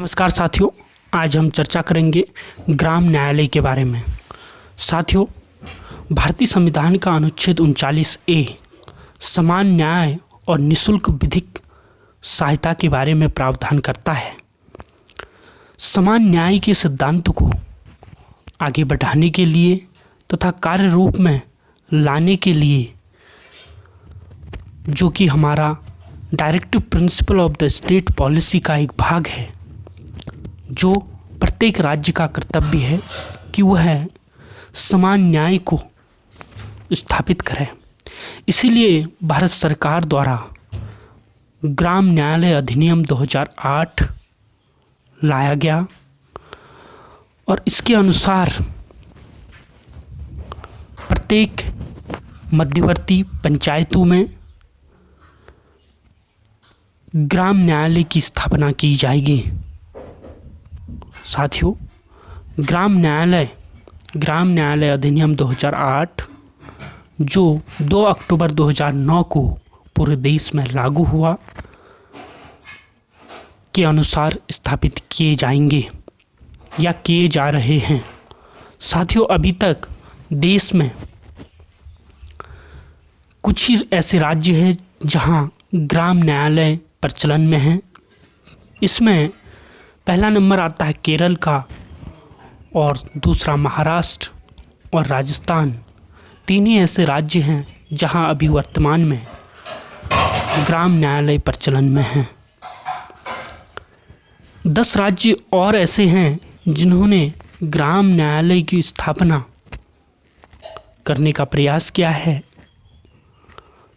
नमस्कार साथियों, आज हम चर्चा करेंगे ग्राम न्यायालय के बारे में। साथियों, भारतीय संविधान का अनुच्छेद 39A समान न्याय और निःशुल्क विधिक सहायता के बारे में प्रावधान करता है। समान न्याय के सिद्धांत को आगे बढ़ाने के लिए तथा कार्य रूप में लाने के लिए, जो कि हमारा directive principle of the state policy का एक भाग है, जो प्रत्येक राज्य का कर्तव्य है कि वह समान न्याय को स्थापित करे। इसीलिए भारत सरकार द्वारा ग्राम न्यायालय अधिनियम 2008 लाया गया और इसके अनुसार प्रत्येक मध्यवर्ती पंचायतों में ग्राम न्यायालय की स्थापना की जाएगी। साथियों, ग्राम न्यायालय अधिनियम 2008 जो 2 अक्टूबर 2009 को पूरे देश में लागू हुआ के अनुसार स्थापित किए जाएंगे या किए जा रहे हैं। साथियों, अभी तक देश में कुछ ही ऐसे राज्य हैं जहां ग्राम न्यायालय प्रचलन में है। इसमें पहला नंबर आता है केरल का और दूसरा महाराष्ट्र और राजस्थान। तीन ही ऐसे राज्य हैं जहां अभी वर्तमान में ग्राम न्यायालय प्रचलन में हैं। 10 राज्य और ऐसे हैं जिन्होंने ग्राम न्यायालय की स्थापना करने का प्रयास किया है,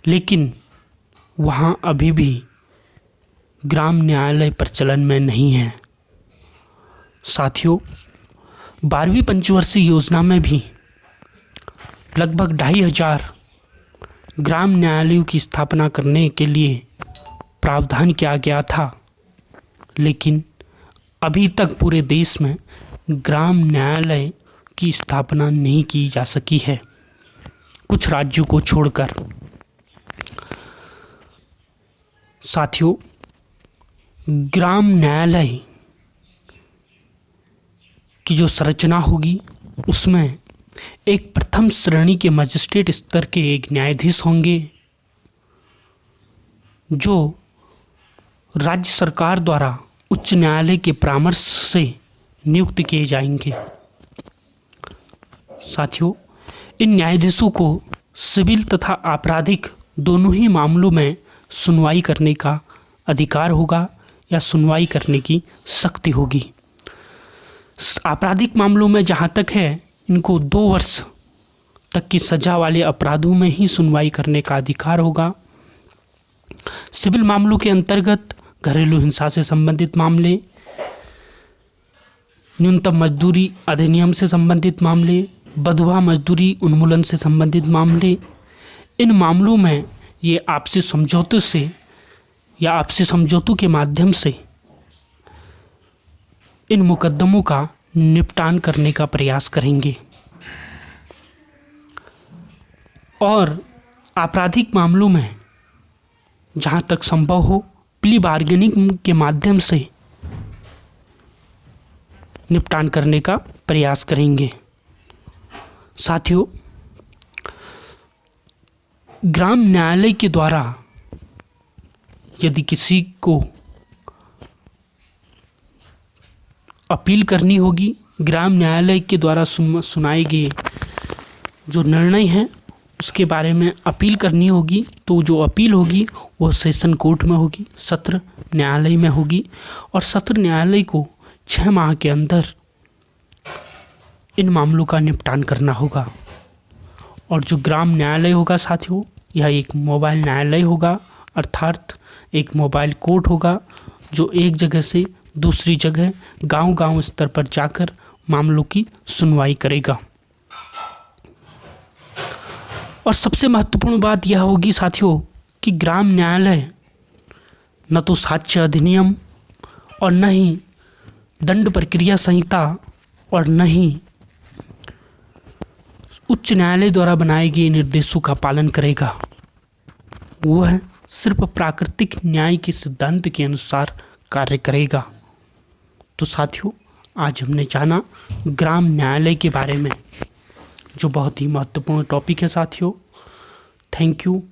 लेकिन वहां अभी भी ग्राम न्यायालय प्रचलन में नहीं है। साथियों, 12वीं पंचवर्षीय योजना में भी लगभग 2500 ग्राम न्यायालयों की स्थापना करने के लिए प्रावधान किया गया था, लेकिन अभी तक पूरे देश में ग्राम न्यायालय की स्थापना नहीं की जा सकी है, कुछ राज्यों को छोड़कर। साथियों, ग्राम न्यायालय की जो संरचना होगी उसमें एक प्रथम श्रेणी के मजिस्ट्रेट स्तर के एक न्यायाधीश होंगे, जो राज्य सरकार द्वारा उच्च न्यायालय के परामर्श से नियुक्त किए जाएंगे। साथियों, इन न्यायाधीशों को सिविल तथा आपराधिक दोनों ही मामलों में सुनवाई करने का अधिकार होगा या सुनवाई करने की शक्ति होगी। आपराधिक मामलों में जहाँ तक है, इनको 2 वर्ष तक की सजा वाले अपराधों में ही सुनवाई करने का अधिकार होगा। सिविल मामलों के अंतर्गत घरेलू हिंसा से संबंधित मामले, न्यूनतम मजदूरी अधिनियम से संबंधित मामले, बंधुआ मजदूरी उन्मूलन से संबंधित मामले, इन मामलों में ये आपसी समझौते से या आपसी समझौतों के माध्यम से इन मुकदमों का निपटान करने का प्रयास करेंगे। और आपराधिक मामलों में जहाँ तक संभव हो प्ली बार्गेनिंग के माध्यम से निपटान करने का प्रयास करेंगे। साथियों, ग्राम न्यायालय के द्वारा यदि किसी को अपील करनी होगी, ग्राम न्यायालय के द्वारा सुनाए गए जो निर्णय हैं उसके बारे में अपील करनी होगी, तो जो अपील होगी वो सेशन कोर्ट में होगी, सत्र न्यायालय में होगी, और सत्र न्यायालय को 6 माह के अंदर इन मामलों का निपटान करना होगा। और जो ग्राम न्यायालय होगा साथियों, यह एक मोबाइल न्यायालय होगा, अर्थात एक मोबाइल कोर्ट होगा, जो एक जगह से दूसरी जगह गांव-गांव स्तर पर जाकर मामलों की सुनवाई करेगा। और सबसे महत्वपूर्ण बात यह होगी साथियों कि ग्राम न्यायालय न तो साक्ष्य अधिनियम और न ही दंड प्रक्रिया संहिता और न ही उच्च न्यायालय द्वारा बनाए गए निर्देशों का पालन करेगा। वह सिर्फ प्राकृतिक न्याय के सिद्धांत के अनुसार कार्य करेगा। तो साथियों, आज हमने जाना ग्राम न्यायालय के बारे में, जो बहुत ही महत्वपूर्ण टॉपिक है साथियों। Thank you.